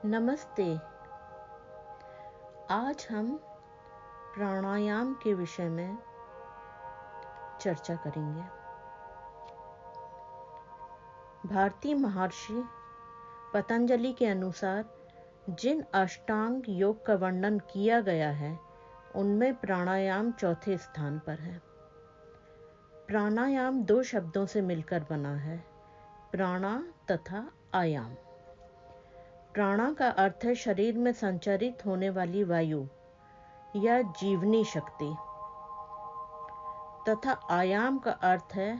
नमस्ते। आज हम प्राणायाम के विषय में चर्चा करेंगे। भारतीय महर्षि पतंजलि के अनुसार जिन अष्टांग योग का वर्णन किया गया है उनमें प्राणायाम चौथे स्थान पर है। प्राणायाम दो शब्दों से मिलकर बना है, प्राणा तथा आयाम। प्राणा का अर्थ है शरीर में संचारित होने वाली वायु या जीवनी शक्ति तथा आयाम का अर्थ है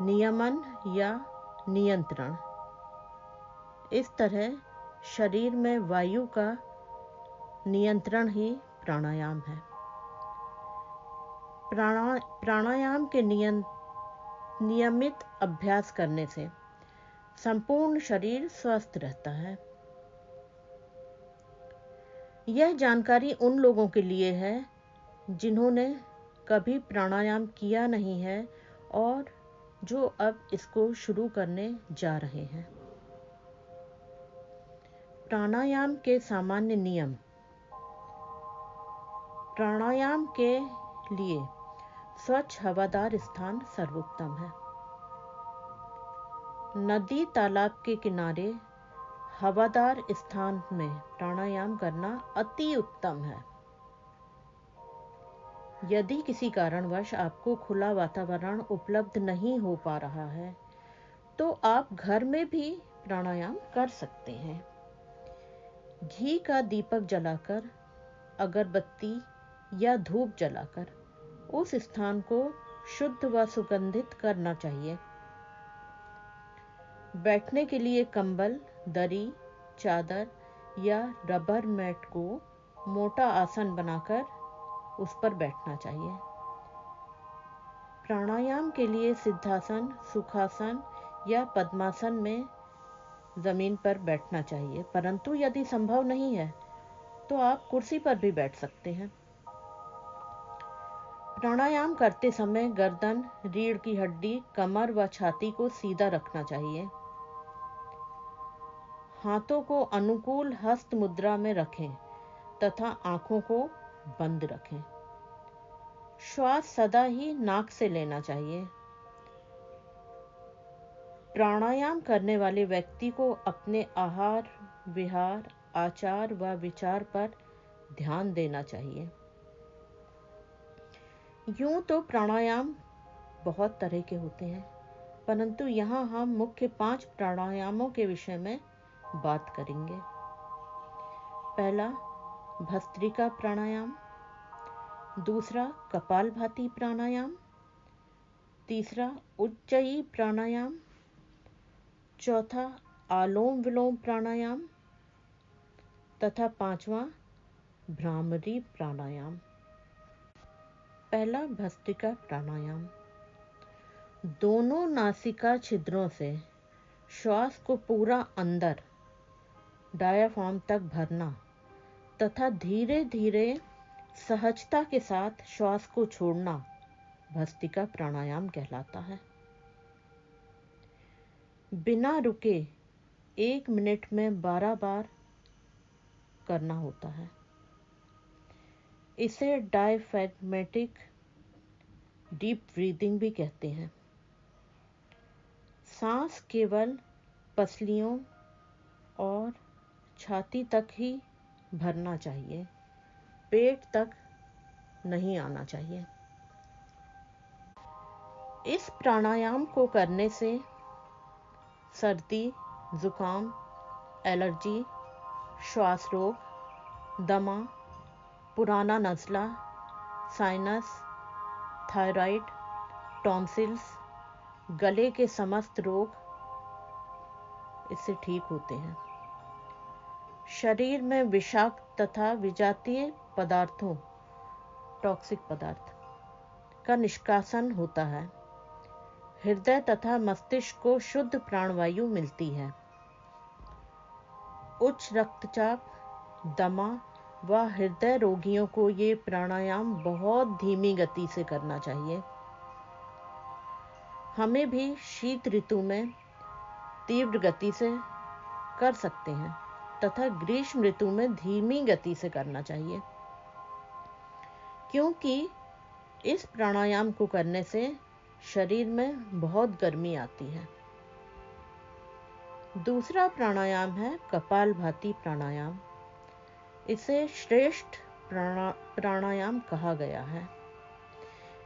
नियमन या नियंत्रण। इस तरह शरीर में वायु का नियंत्रण ही प्राणायाम है। प्राणायाम के नियमित अभ्यास करने से संपूर्ण शरीर स्वस्थ रहता है। यह जानकारी उन लोगों के लिए है जिन्होंने कभी प्राणायाम किया नहीं है और जो अब इसको शुरू करने जा रहे हैं। प्राणायाम के सामान्य नियम। प्राणायाम के लिए स्वच्छ हवादार स्थान सर्वोत्तम है। नदी तालाब के किनारे हवादार स्थान में प्राणायाम करना अति उत्तम है। यदि किसी कारणवश आपको खुला वातावरण उपलब्ध नहीं हो पा रहा है तो आप घर में भी प्राणायाम कर सकते हैं। घी का दीपक जलाकर, अगरबत्ती या धूप जलाकर उस स्थान को शुद्ध व सुगंधित करना चाहिए। बैठने के लिए कंबल, दरी, चादर या रबर मैट को मोटा आसन बनाकर उस पर बैठना चाहिए। प्राणायाम के लिए सिद्धासन, सुखासन या पद्मासन में जमीन पर बैठना चाहिए, परंतु यदि संभव नहीं है तो आप कुर्सी पर भी बैठ सकते हैं। प्राणायाम करते समय गर्दन, रीढ़ की हड्डी, कमर व छाती को सीधा रखना चाहिए। हाथों को अनुकूल हस्त मुद्रा में रखें तथा आंखों को बंद रखें। श्वास सदा ही नाक से लेना चाहिए। प्राणायाम करने वाले व्यक्ति को अपने आहार, विहार, आचार व विचार पर ध्यान देना चाहिए। यूं तो प्राणायाम बहुत तरह के होते हैं, परंतु यहाँ हम मुख्य 5 प्राणायामों के विषय में बात करेंगे। पहला भस्त्रिका प्राणायाम, दूसरा कपालभाति प्राणायाम, तीसरा उज्जयी प्राणायाम, चौथा आलोम विलोम प्राणायाम तथा पांचवा भ्रामरी प्राणायाम। पहला भस्त्रिका प्राणायाम। दोनों नासिका छिद्रों से श्वास को पूरा अंदर डायाफ्राम तक भरना तथा धीरे धीरे सहजता के साथ श्वास को छोड़ना भस्त्रिका प्राणायाम कहलाता है। बिना रुके 1 मिनट में 12 बार करना होता है। इसे डायफ्रैग्मेटिक डीप ब्रीदिंग भी कहते हैं। सांस केवल पसलियों और छाती तक ही भरना चाहिए, पेट तक नहीं आना चाहिए। इस प्राणायाम को करने से सर्दी, जुकाम, एलर्जी, श्वास रोग, दमा, पुराना नज़ला, साइनस, थायराइड, टॉन्सिल्स, गले के समस्त रोग इससे ठीक होते हैं। शरीर में विषाक्त तथा विजातीय पदार्थों, टॉक्सिक पदार्थ का निष्कासन होता है। हृदय तथा मस्तिष्क को शुद्ध प्राणवायु मिलती है। उच्च रक्तचाप, दमा व हृदय रोगियों को ये प्राणायाम बहुत धीमी गति से करना चाहिए। हमें भी शीत ऋतु में तीव्र गति से कर सकते हैं तथा ग्रीष्म ऋतु में धीमी गति से करना चाहिए, क्योंकि इस प्राणायाम को करने से शरीर में बहुत गर्मी आती है। दूसरा प्राणायाम है कपालभाति प्राणायाम। इसे श्रेष्ठ प्राणायाम कहा गया है।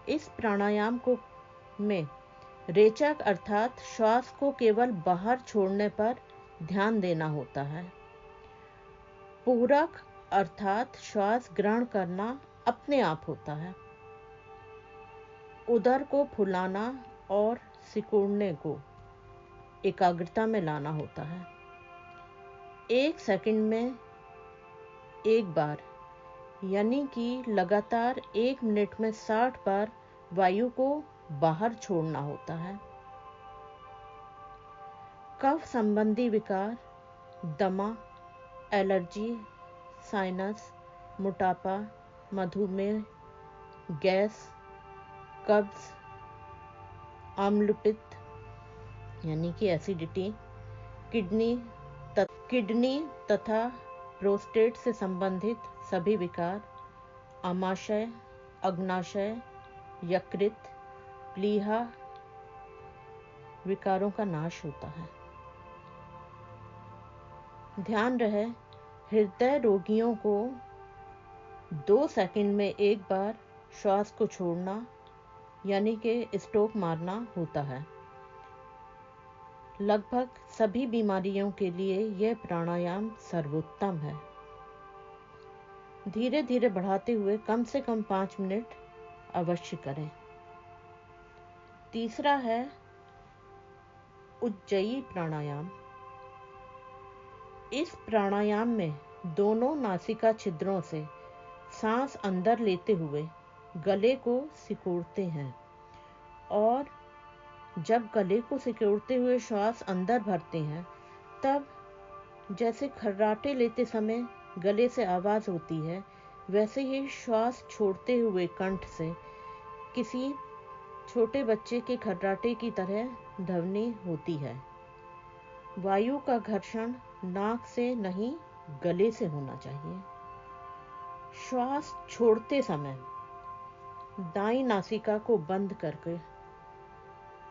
इस प्राणायाम में रेचक अर्थात श्वास को केवल बाहर छोड़ने पर ध्यान देना होता है। पूरक अर्थात श्वास ग्रहण करना अपने आप होता है। उदर को फुलाना और सिकुड़ने को एकाग्रता में लाना होता है। 1 सेकंड में एक बार, यानी कि लगातार 1 मिनट में 60 बार वायु को बाहर छोड़ना होता है। कफ संबंधी विकार, दमा, एलर्जी, साइनस, मोटापा, मधुमेह, गैस, कब्ज, आम्लपित्त यानी कि एसिडिटी, किडनी तथा प्रोस्टेट से संबंधित सभी विकार, आमाशय, अग्नाशय, यकृत, प्लीहा विकारों का नाश होता है। ध्यान रहे, हृदय रोगियों को 2 सेकंड में एक बार श्वास को छोड़ना यानी कि स्ट्रोक मारना होता है। लगभग सभी बीमारियों के लिए यह प्राणायाम सर्वोत्तम है। धीरे धीरे बढ़ाते हुए कम से कम 5 मिनट अवश्य करें। तीसरा है उज्जयी प्राणायाम। इस प्राणायाम में दोनों नासिका छिद्रों से सांस अंदर लेते हुए गले को सिकोड़ते हैं और जब गले को सिकोड़ते हुए श्वास अंदर भरते हैं तब जैसे खर्राटे लेते समय गले से आवाज होती है, वैसे ही श्वास छोड़ते हुए कंठ से किसी छोटे बच्चे के खर्राटे की तरह ध्वनि होती है। वायु का घर्षण नाक से नहीं, गले से होना चाहिए। श्वास छोड़ते समय दाईं नासिका को बंद करके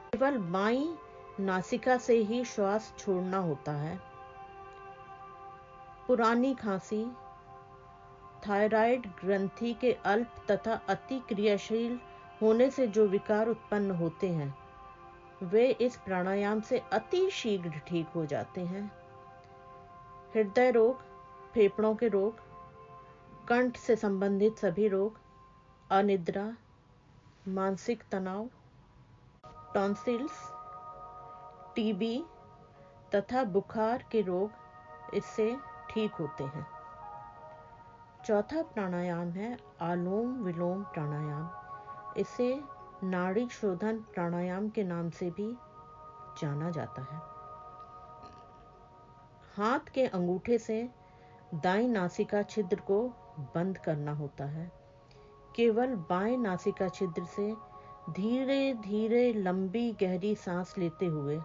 केवल बाईं नासिका से ही श्वास छोड़ना होता है। पुरानी खांसी, थायराइड ग्रंथि के अल्प तथा अति क्रियाशील होने से जो विकार उत्पन्न होते हैं, वे इस प्राणायाम से अति शीघ्र ठीक हो जाते हैं। हृदय रोग, फेफड़ों के रोग, कंठ से संबंधित सभी रोग, अनिद्रा, मानसिक तनाव, टॉन्सिल्स, टीबी तथा बुखार के रोग इससे ठीक होते हैं। चौथा प्राणायाम है आलोम विलोम प्राणायाम। इसे नाड़ी शोधन प्राणायाम के नाम से भी जाना जाता है। हाथ के अंगूठे से दाईं नासिका छिद्र को बंद करना होता है। केवल बाएं नासिका छिद्र से धीरे धीरे लंबी गहरी सांस लेते हुए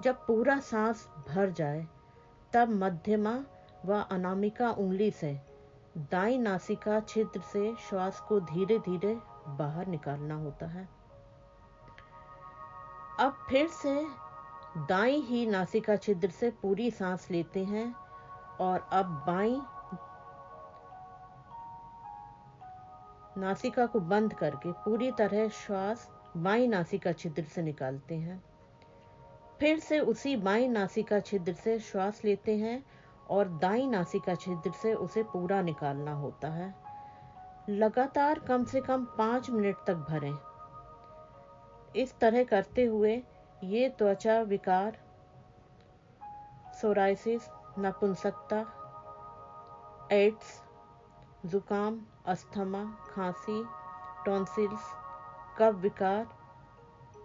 जब पूरा सांस भर जाए तब मध्यमा व अनामिका उंगली से दाईं नासिका छिद्र से श्वास को धीरे धीरे बाहर निकालना होता है। अब फिर से दाईं ही नासिका छिद्र से पूरी सांस लेते हैं और अब बाईं नासिका को बंद करके पूरी तरह श्वास बाईं नासिका छिद्र से निकालते हैं। फिर से उसी बाईं नासिका छिद्र से श्वास लेते हैं और दाईं नासिका छिद्र से उसे पूरा निकालना होता है। लगातार कम से कम 5 मिनट तक भरें। इस तरह करते हुए ये त्वचा विकार, सोराइसिस, नपुंसकता, एड्स, जुकाम, अस्थमा, खांसी, टॉन्सिल्स, कफ विकार,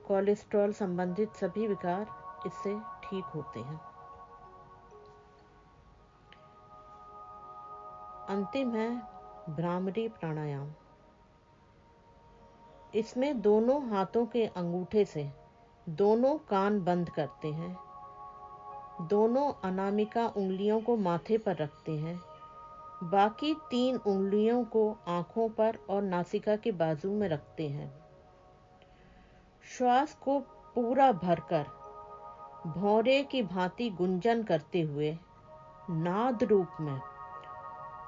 कोलेस्ट्रॉल संबंधित सभी विकार इससे ठीक होते हैं। अंतिम है भ्रामरी प्राणायाम। इसमें दोनों हाथों के अंगूठे से दोनों कान बंद करते हैं। दोनों अनामिका उंगलियों को माथे पर रखते हैं। बाकी 3 उंगलियों को आंखों पर और नासिका के बाजू में रखते हैं। श्वास को पूरा भरकर भौरे की भांति गुंजन करते हुए नाद रूप में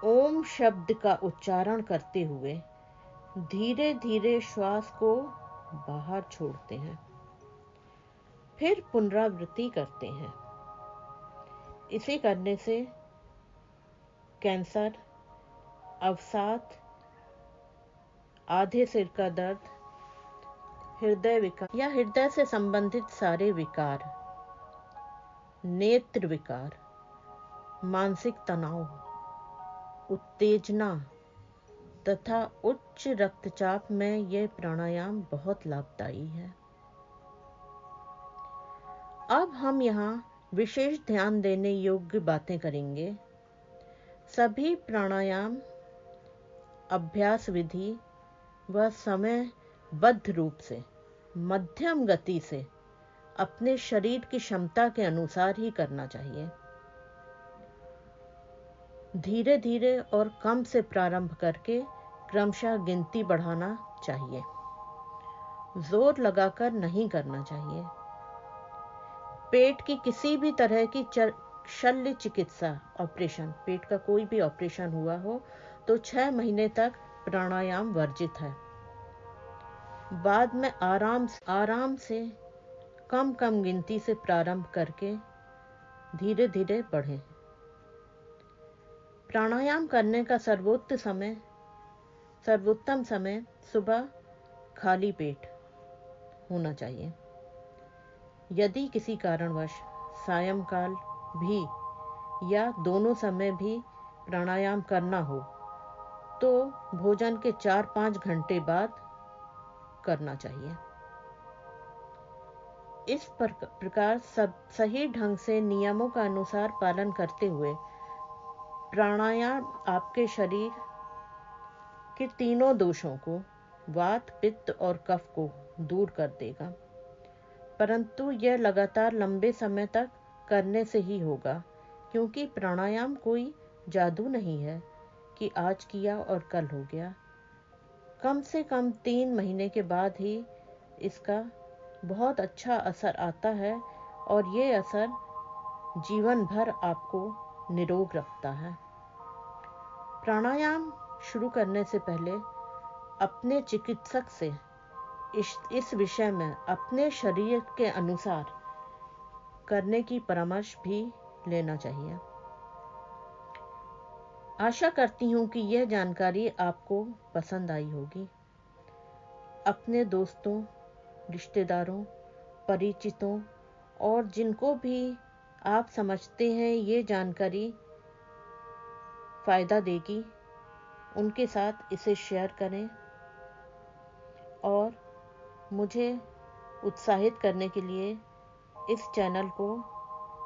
ओम शब्द का उच्चारण करते हुए धीरे धीरे श्वास को बाहर छोड़ते हैं। फिर पुनरावृत्ति करते हैं। इसे करने से कैंसर, अवसाद, आधे सिर का दर्द, हृदय विकार या हृदय से संबंधित सारे विकार, नेत्र विकार, मानसिक तनाव, उत्तेजना तथा उच्च रक्तचाप में यह प्राणायाम बहुत लाभदायी है। अब हम यहाँ विशेष ध्यान देने योग्य बातें करेंगे। सभी प्राणायाम अभ्यास विधि व समयबद्ध रूप से मध्यम गति से अपने शरीर की क्षमता के अनुसार ही करना चाहिए। धीरे धीरे और कम से प्रारंभ करके क्रमशः गिनती बढ़ाना चाहिए। जोर लगाकर नहीं करना चाहिए। पेट की किसी भी तरह की शल्य चिकित्सा ऑपरेशन, पेट का कोई भी ऑपरेशन हुआ हो तो 6 महीने तक प्राणायाम वर्जित है। बाद में आराम से कम कम गिनती से प्रारंभ करके धीरे धीरे बढ़ें। प्राणायाम करने का सर्वोत्तम समय सुबह खाली पेट होना चाहिए। यदि किसी कारणवश सायंकाल भी या दोनों समय भी प्राणायाम करना हो तो भोजन के 4-5 घंटे बाद करना चाहिए। इस प्रकार सब सही ढंग से नियमों का अनुसार पालन करते हुए प्राणायाम आपके शरीर के तीनों दोषों को, वात, पित्त और कफ को दूर कर देगा। परंतु यह लगातार लंबे समय तक करने से ही होगा, क्योंकि प्राणायाम कोई जादू नहीं है कि आज किया और कल हो गया। कम से कम 3 महीने के बाद ही इसका बहुत अच्छा असर आता है और ये असर जीवन भर आपको निरोग रखता है। प्राणायाम शुरू करने से पहले अपने चिकित्सक से इस विषय में अपने शरीर के अनुसार करने की परामर्श भी लेना चाहिए। आशा करती हूँ कि यह जानकारी आपको पसंद आई होगी। अपने दोस्तों, रिश्तेदारों, परिचितों और जिनको भी आप समझते हैं ये जानकारी फायदा देगी, उनके साथ इसे शेयर करें और मुझे उत्साहित करने के लिए इस चैनल को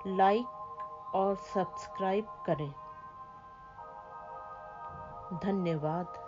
लाइक और सब्सक्राइब करें। धन्यवाद।